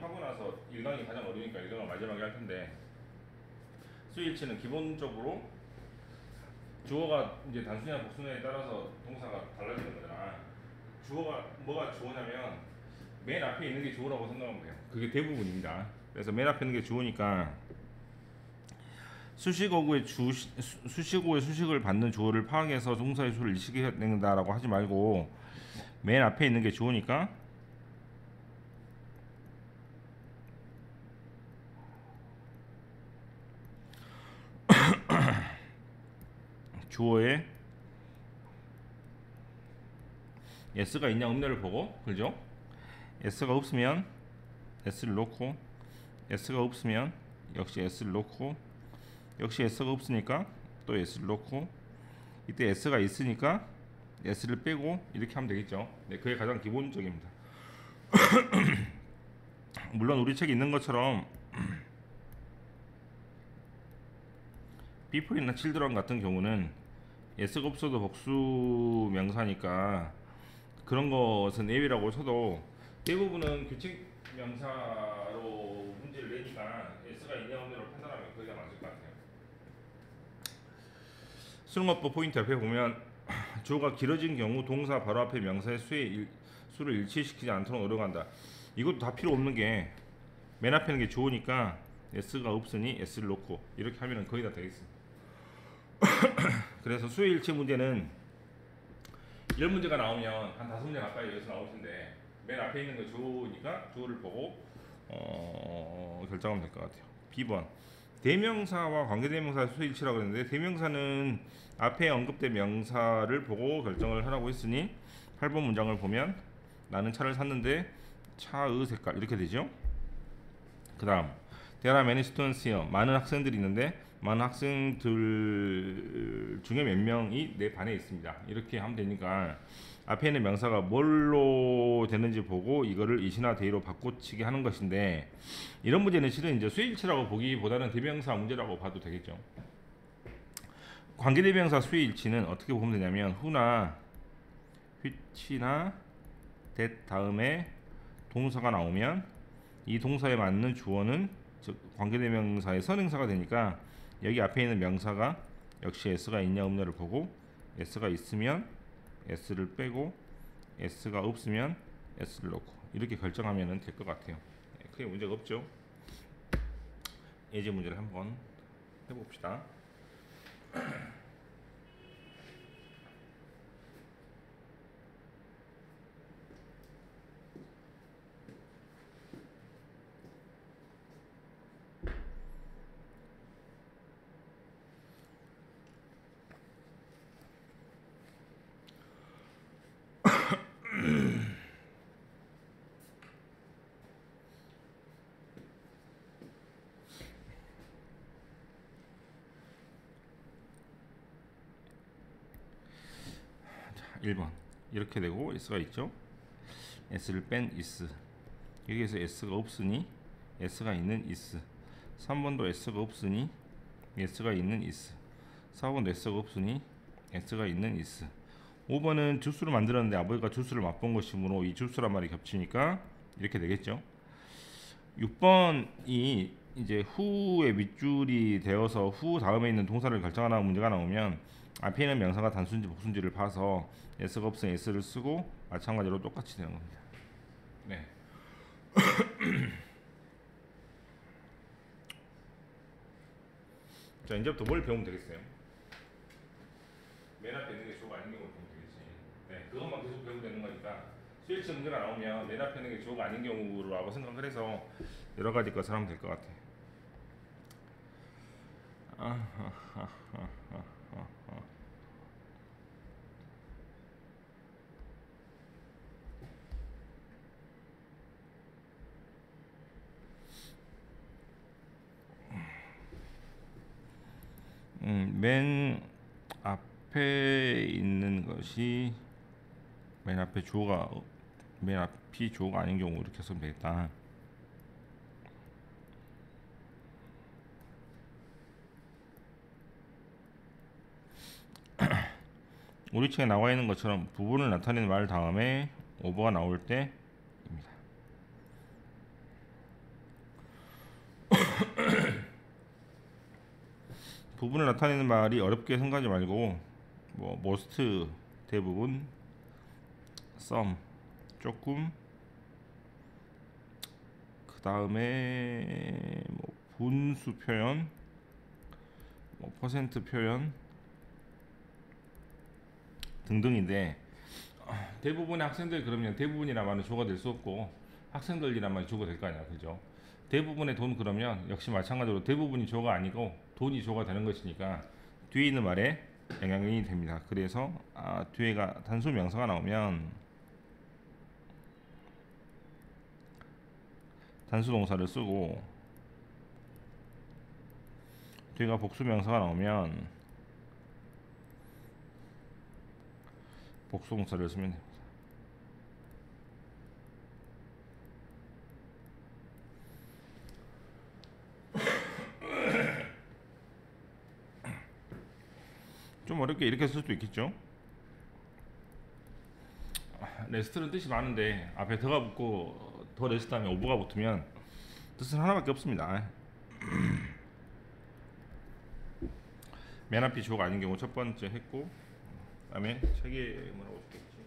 하고 나서 1강이 가장 어려우니까 1강을 마지막에 할 텐데, 수일치는 기본적으로 주어가 이제 단수냐 복수냐에 따라서 동사가 달라지는 거잖아. 주어가 뭐가 주어냐면 맨 앞에 있는 게 주어라고 생각하면 돼요. 그게 대부분입니다. 그래서 맨 앞에 있는 게 주어니까 수식어구의 수식어의 수식을 받는 주어를 파악해서 동사의 수를 일식해낸다라고 하지 말고 맨 앞에 있는 게 주어니까 주어에 s가 있냐 없냐를 보고, 그죠? s가 없으면 s를 놓고, s가 없으면 역시 s를 놓고, 역시 s가 없으니까 또 s를 놓고, 이때 s가 있으니까 s를 빼고 이렇게 하면 되겠죠. 네, 그게 가장 기본적입니다. 물론 우리 책에 있는 것처럼 people이나 children 같은 경우는 s가 없어도 복수 명사니까 그런 것은 예외라고 쳐도 대부분은 규칙 명사로 문제를 내니까 s가 있냐 없냐로 판단하면 그게 맞을 것 같아요. 수능어법 포인트 앞에 보면 주어가 길어진 경우 동사 바로 앞에 명사의 수를 일치시키지 않도록 노력한다. 이것도 다 필요 없는 게 맨 앞에 있는 게 주어니까 s가 없으니 s를 놓고 이렇게 하면 거의 다 되겠습니다. 그래서 수의 일치 문제는 이런 문제가 나오면 한 5문제 가까이 여기서 나올 텐데 맨 앞에 있는 거 주어니까 주어를 보고 결정하면 될 것 같아요. B번 대명사와 관계대명사 수일치라고 했는데 대명사는 앞에 언급된 명사를 보고 결정을 하라고 했으니 8번 문장을 보면 나는 차를 샀는데 차의 색깔 이렇게 되죠. 그 다음 There are many students here. 많은 학생들이 있는데 많은 학생들 중에 몇 명이 내 반에 있습니다. 이렇게 하면 되니까 앞에 있는 명사가 뭘로 되는지 보고 이거를 이시나 데이로 바꿔치기 하는 것인데, 이런 문제는 실은 이제 수일치라고 보기보다는 대명사 문제라고 봐도 되겠죠. 관계대명사 수일치는 어떻게 보면 되냐면 who나 which나 that 다음에 동사가 나오면 이 동사에 맞는 주어는 즉 관계대명사의 선행사가 되니까 여기 앞에 있는 명사가 역시 s가 있냐 없냐를 보고 s가 있으면 s를 빼고 s가 없으면 s를 넣고 이렇게 결정하면 될 것 같아요. 크게 문제가 없죠. 예제 문제를 한번 해봅시다. 자, 1번 이렇게 되고 s가 있죠. s를 뺀 is, 여기에서 s가 없으니 s가 있는 is. 3번도 s가 없으니 s가 있는 is. 4번도 s가 없으니 s가 있는 is. 5번은 주수를 만들었는데 아버지가 주수를 맛본 것이므로 이 주수란 말이 겹치니까 이렇게 되겠죠. 6번이 이제 who의 밑줄이 되어서 who 다음에 있는 동사를 결정하는 문제가 나오면 앞에 있는 명사가 단수인지 복수인지를 봐서 s가 없으면 s를 쓰고 마찬가지로 똑같이 되는 겁니다. 네. 자, 이제부터 뭘 배우면 되겠어요? 맨 앞에 있는 게 주어가 아닌 경우를 보면 되겠지. 네, 그것만 계속 배우면 되는 거니까 수일치 문제가 나오면 맨 앞에 있는 게 주어가 아닌 경우라고 생각을 해서 여러 가지 것을 하면 될 것 같아. 맨 앞에 있는 것이 맨 앞에 주어가 맨 앞이 주어가 아닌 경우 이렇게 쓰면 되겠다. 우리 책에 나와 있는 것처럼 부분을 나타내는 말 다음에 오버가 나올 때입니다. 부분을 나타내는 말이 어렵게 생각하지 말고 뭐 most 대부분, some 조금, 그 다음에 뭐 분수 표현, 뭐 퍼센트 표현 등등인데, 대부분의 학생들 그러면 대부분이라면 주어가 될 수 없고 학생들이라면 주어가 될 거 아니야, 그죠? 대부분의 돈 그러면 역시 마찬가지로 대부분이 주어가 아니고 돈이 주어가 되는 것이니까 뒤에 있는 말에 영향이 됩니다. 그래서 뒤에가 단수 명사가 나오면 단수 동사를 쓰고, 뒤에가 복수 명사가 나오면 복수 동사를 쓰면 됩니다. 좀 어렵게 이렇게 쓸 수도 있겠죠. 레스트는 뜻이 많은데 앞에 더가 붙고 더 레스트 하면 오버가 붙으면 뜻은 하나밖에 없습니다. 맨 앞이 주어가 아닌 경우 첫 번째 했고, 그 다음에 책에 뭐라고 적혀있지?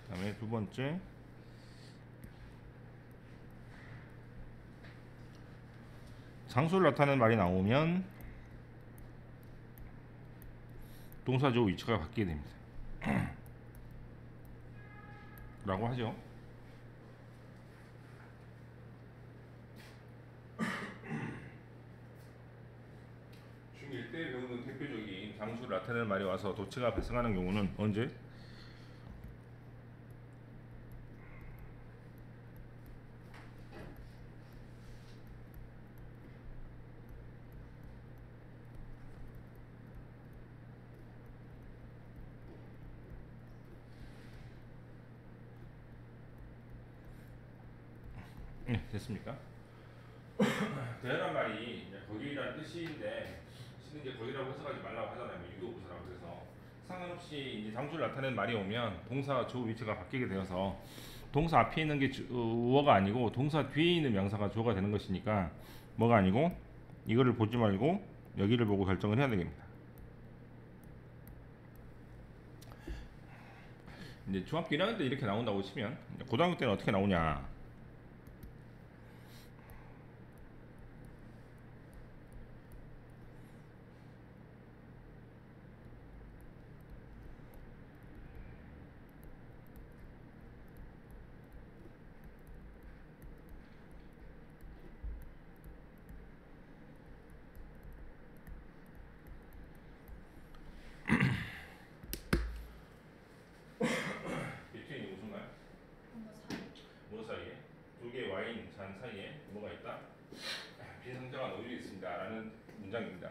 그 다음에 두 번째 장소를 나타내는 말이 나오면 동사 주어 위치가 바뀌게 됩니다. 라고 하죠. 중1 때 배우는 대표적인 장소를 나타내는 말이 와서 도체가 발생하는 경우는 언제? 네, 됐습니까? 대란 말이 이제 거기라는 뜻인데, 실은 이제 거기라고 해석하지 말라고 하잖아요. 유도부사라고. 그래서 상관없이 이제 장소를 나타내는 말이 오면 동사 주어 위치가 바뀌게 되어서 동사 앞에 있는 게 주어가 아니고 동사 뒤에 있는 명사가 주어가 되는 것이니까 뭐가 아니고 이거를 보지 말고 여기를 보고 결정을 해야 되겠습니다. 이제 중학교 1학년 때 이렇게 나온다고 치면 고등학교 때는 어떻게 나오냐? 비트윈이 무슨 말? 뭐 사이에? 두 개의 와인 잔 사이에 뭐가 있다? 빈 상자가 놓여 있습니다 라는 문장입니다.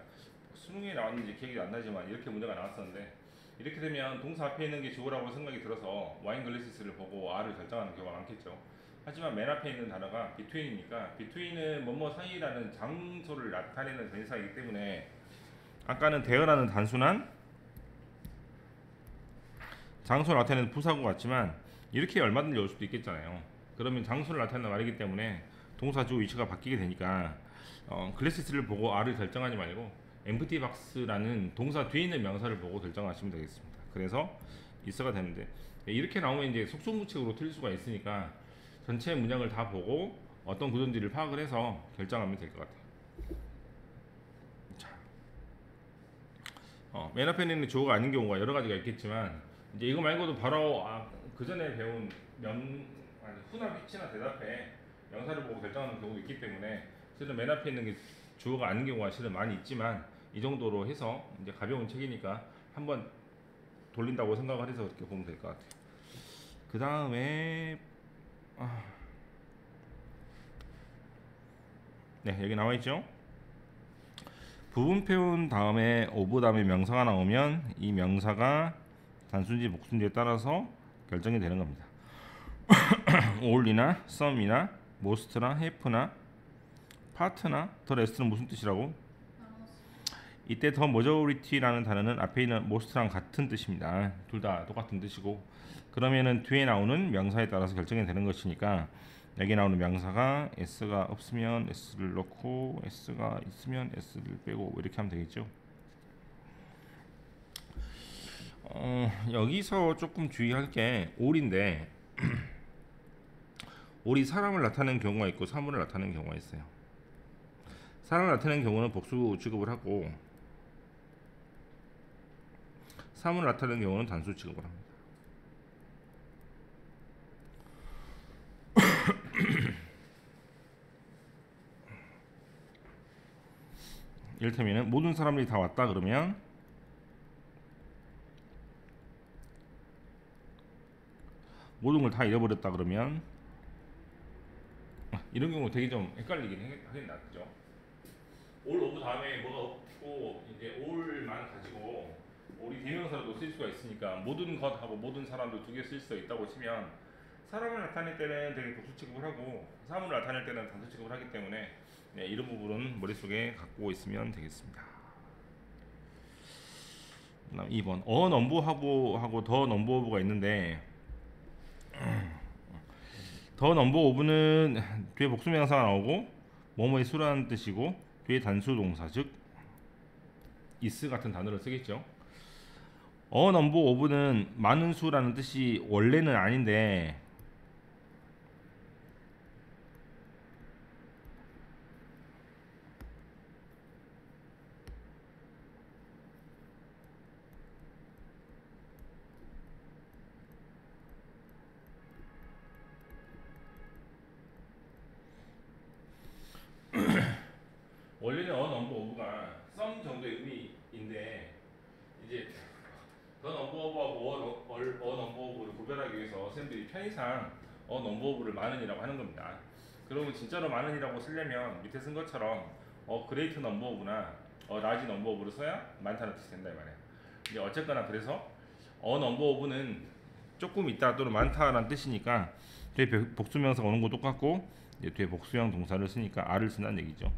수능에 나왔는지 기억이 안 나지만 이렇게 문제가 나왔었는데, 이렇게 되면 동사 앞에 있는 게 주어라고 생각이 들어서 와인 글래시스를 보고 R을 결정하는 경우가 많겠죠. 하지만 맨 앞에 있는 단어가 between이니까 between은 뭐뭐 사이라는 장소를 나타내는 대사이기 때문에 아까는 대어라는 단순한 장소를 나타내는 부사구 같지만 이렇게 얼마든지 올 수도 있겠잖아요. 그러면 장소를 나타내는 말이기 때문에 동사 주어 위치가 바뀌게 되니까 글래시스를 보고 R을 결정하지 말고 empty box라는 동사 뒤에 있는 명사를 보고 결정하시면 되겠습니다. 그래서 있어가 되는데, 이렇게 나오면 이제 속수무책으로 틀릴 수가 있으니까 전체 문장을 다 보고 어떤 구조인지를 파악을 해서 결정하면 될 것 같아요. 자, 맨 앞에 있는 주어가 아닌 경우가 여러 가지가 있겠지만 이제 이거 말고도 바로 그 전에 배운 후나 위치나 대답에 명사를 보고 결정하는 경우도 있기 때문에 실은 맨 앞에 있는 게 주어가 아닌 경우가 실은 많이 있지만 이 정도로 해서 이제 가벼운 책이니까 한번 돌린다고 생각을 해서 그렇게 보면 될 것 같아요. 그 다음에 네, 여기 나와 있죠. 부분 표현 다음에 of 다음에 명사가 나오면 이 명사가 단순지 복순지에 따라서 결정이 되는 겁니다. all이나 some이나 most나 half나 part나 the rest는 무슨 뜻이라고? 이때 더 머저리티라는 단어는 앞에 있는 most랑 같은 뜻입니다. 둘 다 똑같은 뜻이고, 그러면은 뒤에 나오는 명사에 따라서 결정이 되는 것이니까 여기 나오는 명사가 s가 없으면 s를 넣고 s가 있으면 s를 빼고 이렇게 하면 되겠죠. 여기서 조금 주의할 게 all인데 all이 사람을 나타내는 경우가 있고 사물을 나타내는 경우가 있어요. 사람을 나타내는 경우는 복수 취급을 하고 사물을 나타내는 경우는 단수 취급을 합니다. 이를테면 모든 사람들이 다 왔다 그러면 모든 걸 다 잃어버렸다 그러면 이런 경우 되게 좀 헷갈리긴 하겠다, 그죠? all of 다음에 뭐가 없고 이제 all만 가지고 all이 대명사로도 쓸 수가 있으니까 모든 것하고 모든 사람도 두 개 쓸 수 있다고 치면 사람을 나타낼 때는 되게 복수 취급을 하고 사물을 나타낼 때는 단수 취급을 하기 때문에 네, 이런 부분은 머릿속에 갖고 있으면 되겠습니다. 2번 하고 더 넘버 오브가 있는데 더 넘버 오브는 뒤에 복수명사가 나오고 뭐뭐의 수라는 뜻이고 뒤에 단수 동사 즉 is 같은 단어를 쓰겠죠. 넘버 오브는 많은 수라는 뜻이 원래는 아닌데 원래는 넘버 오브가 some 정도의 의미인데 이제 더 넘버 오브하고 넘버 오브를 구별하기 위해서 선생님들이 편의상 넘버 오브를 많은이라고 하는 겁니다. 그러면 진짜로 많은이라고 쓰려면 밑에 쓴 것처럼 그레이트 넘버 오브나 라지 넘버 오브를 써야 많다는 뜻이 된다 이 말이에요. 이제 어쨌거나 그래서 넘버 오브는 조금 있다 또는 많다라는 뜻이니까 뒤에 복수명사가 오는 거 똑같고 이제 뒤에 복수형 동사를 쓰니까 R을 쓴다는 얘기죠.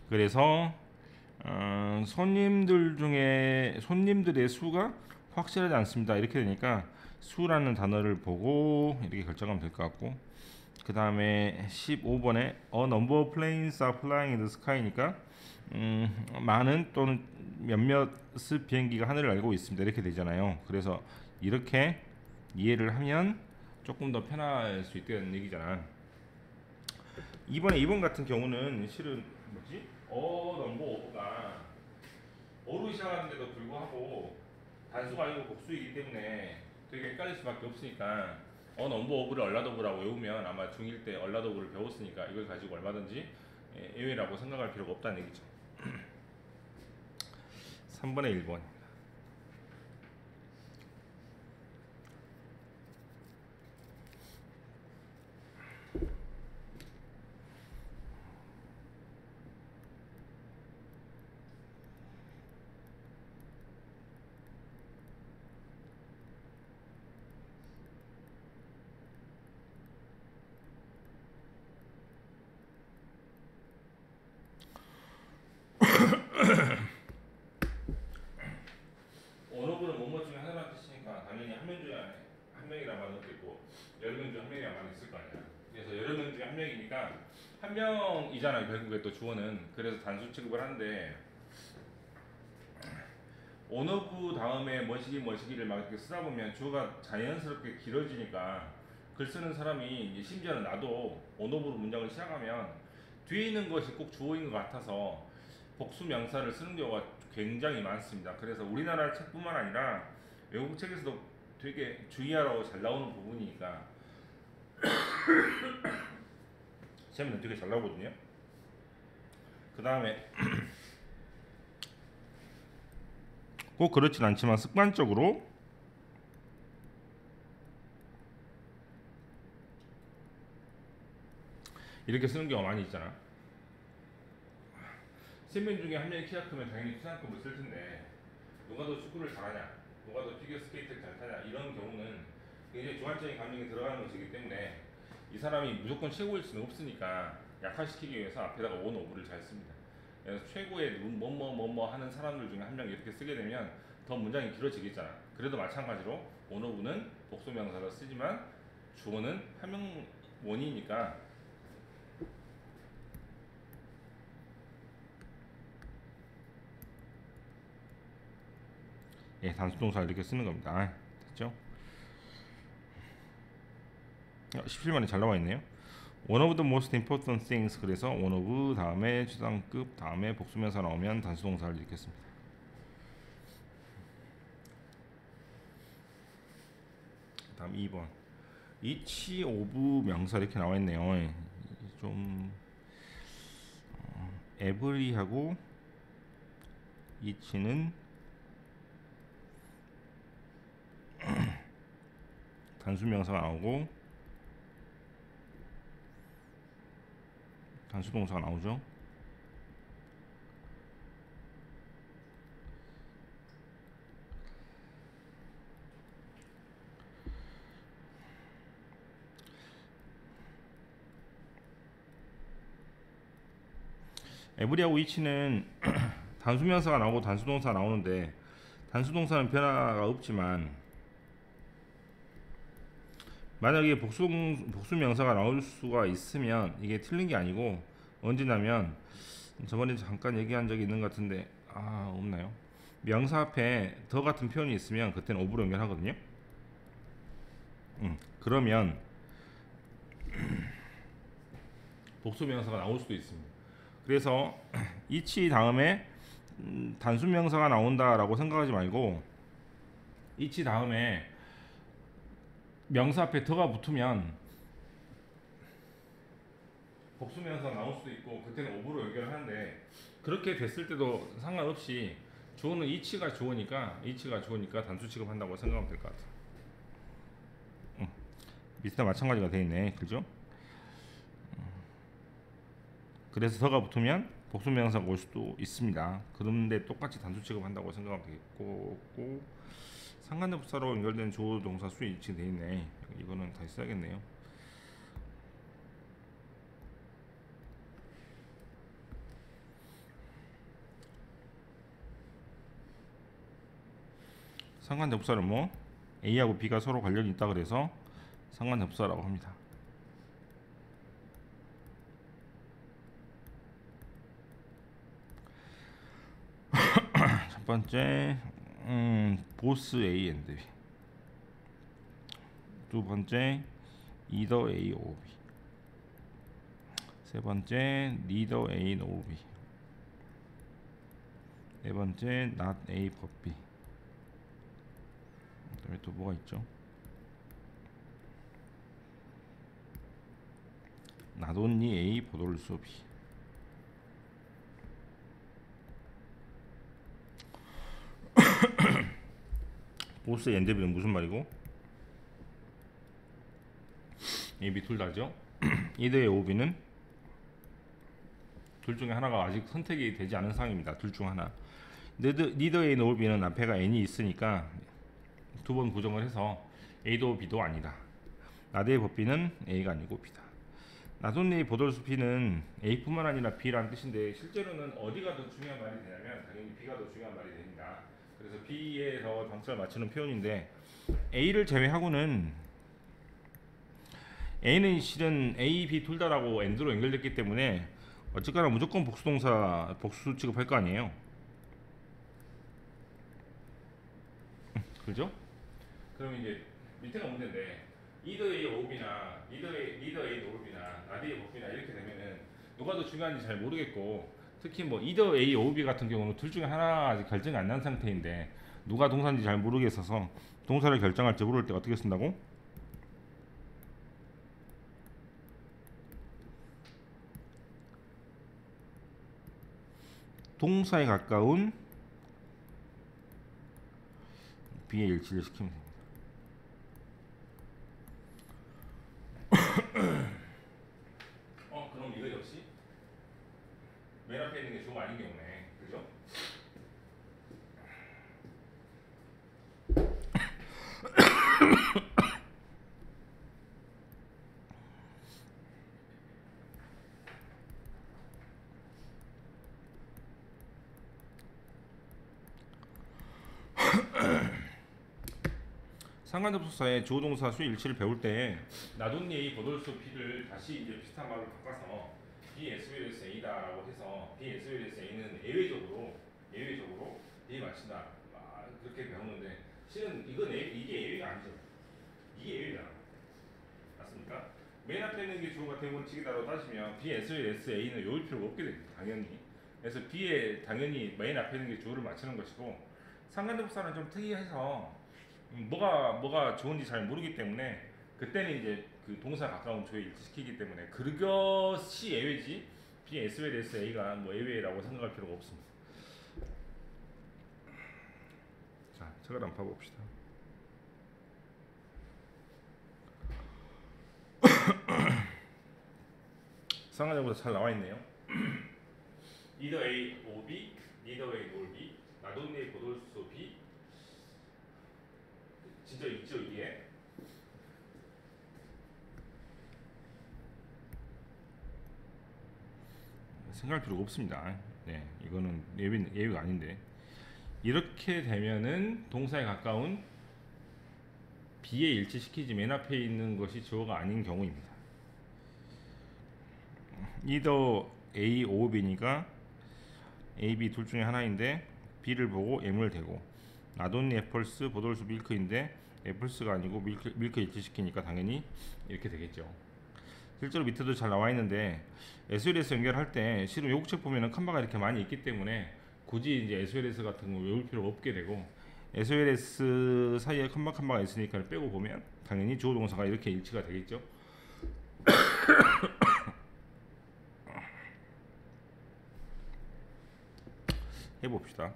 그래서 손님들의 수가 확실하지 않습니다. 이렇게 되니까 수라는 단어를 보고 이렇게 결정하면 될 것 같고, 그 다음에 15번에 A number of planes are flying in the sky니까 많은 또는 몇몇의 비행기가 하늘을 날고 있습니다. 이렇게 되잖아요. 그래서 이렇게 이해를 하면 조금 더 편할 수 있다는 얘기잖아. 이번에 2번 같은 경우는 실은 뭐지? 넘버 오브가 어로 시작하는데도 불구하고 단수가 아니고 복수이기 때문에 되게 헷갈릴 수밖에 없으니까 넘버 오브를 얼라도브라고 외우면 아마 중1 때 얼라도브를 배웠으니까 이걸 가지고 얼마든지 예외라고 생각할 필요가 없다는 얘기죠. 3번에 1번. 언어부는 뭐뭐 중에 하나라는 뜻이니까 당연히 한 명 중에 한 명이란 말은 없겠고 여러 명 중에 한 명이란 말은 있을 거 아니야. 그래서 여러 명 중에 한 명이니까 한 명이잖아요. 결국에 또 주어는. 그래서 단수 취급을 하는데 언어부 다음에 뭐시기를 막 이렇게 쓰다 보면 주어가 자연스럽게 길어지니까 글 쓰는 사람이 이제 심지어는 나도 언어부로 문장을 시작하면 뒤에 있는 것이 꼭 주어인 것 같아서 복수 명사를 쓰는 경우가 굉장히 많습니다. 그래서 우리나라 책뿐만 아니라 외국 책에서도 되게 주의하라고 잘 나오는 부분이니까 시험에는 되게 잘 나오거든요. 그 다음에 꼭 그렇진 않지만 습관적으로 이렇게 쓰는 경우가 많이 있잖아. 3명 중에 한 명이 키가 크면 당연히 키상급을 쓸 텐데 누가 더 축구를 잘하냐, 누가 더 피겨스케이트를 잘 타냐 이런 경우는 굉장히 주관적인 감정이 들어가는 것이기 때문에 이 사람이 무조건 최고일 수는 없으니까 약화시키기 위해서 앞에다가 원 오브를 잘 씁니다. 그래서 최고의 뭐뭐 하는 사람들 중에 한 명 이렇게 쓰게 되면 더 문장이 길어지겠잖아. 그래도 마찬가지로 원 오브는 복수명사로 쓰지만 주어는 한 명 원이니까 예, 단수동사 이렇게 쓰는 겁니다. 됐죠? 17만에 잘 나와 있네요. One of the most important things. 그래서 one of 다음에 최상급 다음에 복수명사 나오면 단수동사를 읽겠습니다. 다음 2번. each of 명사 이렇게 나와 있네요. 좀 every하고 each는 단수명사가 나오고 단수동사가 나오죠. 에브리하고 이치는 단수명사가 나오고 단수동사가 나오는데 단수동사는 변화가 없지만 만약에 복수명사가 나올 수가 있으면 이게 틀린 게 아니고 언제냐면 저번에 잠깐 얘기한 적이 있는 것 같은데 없나요? 명사 앞에 더 같은 표현이 있으면 그때는 오브로 연결하거든요. 그러면 복수명사가 나올 수도 있습니다. 그래서 이치 다음에 단수명사가 나온다라고 생각하지 말고 이치 다음에 명사 앞에 더가 붙으면 복수명사가 나올 수도 있고 그때는 오브로 연결하는데 그렇게 됐을 때도 상관없이 주어는 이치가 주어니까 단수 취급한다고 생각하면 될 것 같아요. 밑에 마찬가지가 되어 있네. 그죠? 그래서 더가 붙으면 복수명사가 올 수도 있습니다. 그런데 똑같이 단수 취급한다고 생각하면 되겠고 상관대부사로 연결된 주어 동사 수에 위치 되어 있네. 이거는 다시 써야겠네요. 상관대부사는 뭐 A하고 B가 서로 관련이 있다 그래서 상관대부사라고 합니다. 첫 번째 보스 A and B. 두 번째 either A or B. 세 번째 neither A nor B. 네 번째 not A but B. 그다음에 또 뭐가 있죠? not only A but also B. 보스 and B는 무슨 말이고? A, B 둘 다죠. either A or B는 둘 중에 하나가 아직 선택이 되지 않은 상황입니다. 둘 중 하나. neither A nor B는 앞에가 N이 있으니까 두 번 부정을 해서 A도 B도 아니다. not A but B는 A가 아니고 B다. not only but also B는 A뿐만 아니라 B라는 뜻인데 실제로는 어디가 더 중요한 말이 되냐면 당연히 B가 더 중요한 말이 됩니다. 그래서 B에서 정사를 맞추는 표현인데 A를 제외하고는 A는 실은 A, B 둘 다라고 and로 연결됐기 때문에 어쨌거나 무조건 복수동사 복수 취급할 거 아니에요. 그죠? 그럼 이제 밑에가 문제인데 either A or B나 neither A nor B나 not A but B나 이렇게 되면은 누가 더 중요한지 잘 모르겠고 특히 뭐 either A or B 같은 경우는 둘 중에 하나 아직 결정이 안 난 상태인데 누가 동사인지 잘 모르겠어서 동사를 결정할지 모를 때 어떻게 쓴다고? 동사에 가까운 B의 일치를 시키면 됩니다. 그럼 이거 역시 맨 앞에 있는 게 주어가 아닌 경우네. 그죠? 상관접속사의 주어동사 수의 일치를 배울 때 나돈니 보돌수 B를 다시 이제 비슷한 말로 바꿔서 B SVLS A다라고 해서 B SVLS A는 예외적으로 A에 맞춘다. 그렇게 배우는데 실은 이게 예외가 아니죠. 이게 예외잖아. 맞습니까? 맨 앞에 있는 게 주어가 대원칙이다라고 따지면 B SVLS A는 요일 필요가 없게 됩니다. 당연히. 그래서 B에 당연히 맨 앞에 있는 게 주어를 맞추는 것이고 상관접속사는 좀 특이해서 뭐가 좋은지 잘 모르기 때문에 그때는 이제 그 동사 가까운 조에 일치시키기 때문에 그것이 예외지 B SVLS A가 뭐 예외라고 생각할 필요가 없습니다. 자, 책을 한번 봐봅시다. 상관접속사 잘 나와 있네요. Neither A or B, neither A nor B, 나돈니 보돌수 B. 진짜 있죠 이게. 생각할 필요가 없습니다. 네, 이거는 예외가 아닌데 이렇게 되면은 동사에 가까운 B에 일치시키지 맨 앞에 있는 것이 주어가 아닌 경우입니다. either A or B니까 A, B 둘 중에 하나인데 B를 보고 M을 대고 나돈니 애플스 보돌수 밀크인데 애플스가 아니고 밀크 일치시키니까 당연히 이렇게 되겠죠. 실제로 밑에도 잘 나와 있는데 SLS 연결할 때 실은 요구책 보면은 칸바가 이렇게 많이 있기 때문에 굳이 이제 SLS 같은 거 외울 필요가 없게 되고 SLS 사이에 칸바가 있으니까 빼고 보면 당연히 주어 동사가 이렇게 일치가 되겠죠. 해봅시다.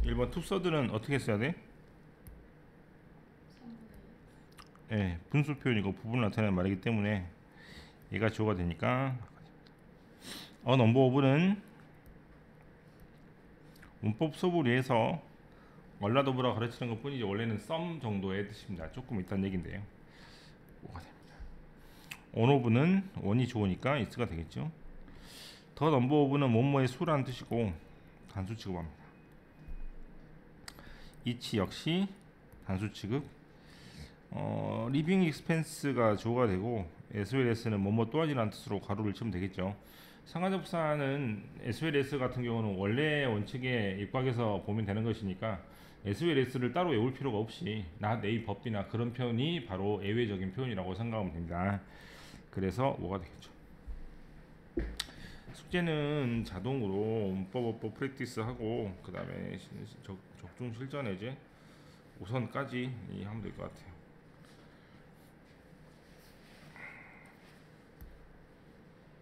(1번) 투서드는 어떻게 써야 돼? 예, 분수 표현이고 부분을 나타내는 말이기 때문에 얘가 주어가 되니까 넘버 오브는 문법 수업을 위해서 얼라도브라 가르치는 것 뿐이지 원래는 썸 정도의 뜻입니다. 조금 있다는 얘긴데요. 뭐가 됩니다. 온오브는 원이 주어니까 is가 되겠죠. 더 넘버 오브는 뭐뭐의 수라는 뜻이고 단수 취급합니다. each 역시 단수 취급. 리빙 익스펜스가 주어가 되고 SLS는 뭐뭐 또한이라는 뜻으로 가로를 치면 되겠죠. 상관접사는 SLS 같은 경우는 원래 원칙에 입각해서 보면 되는 것이니까 SLS를 따로 외울 필요가 없이 not A 법이나 그런 표현이 바로 예외적인 표현이라고 생각하면 됩니다. 그래서 뭐가 되겠죠. 숙제는 자동으로 문법 프랙티스 하고 그 다음에 적중 실전 예제 우선까지 하면 될 것 같아요.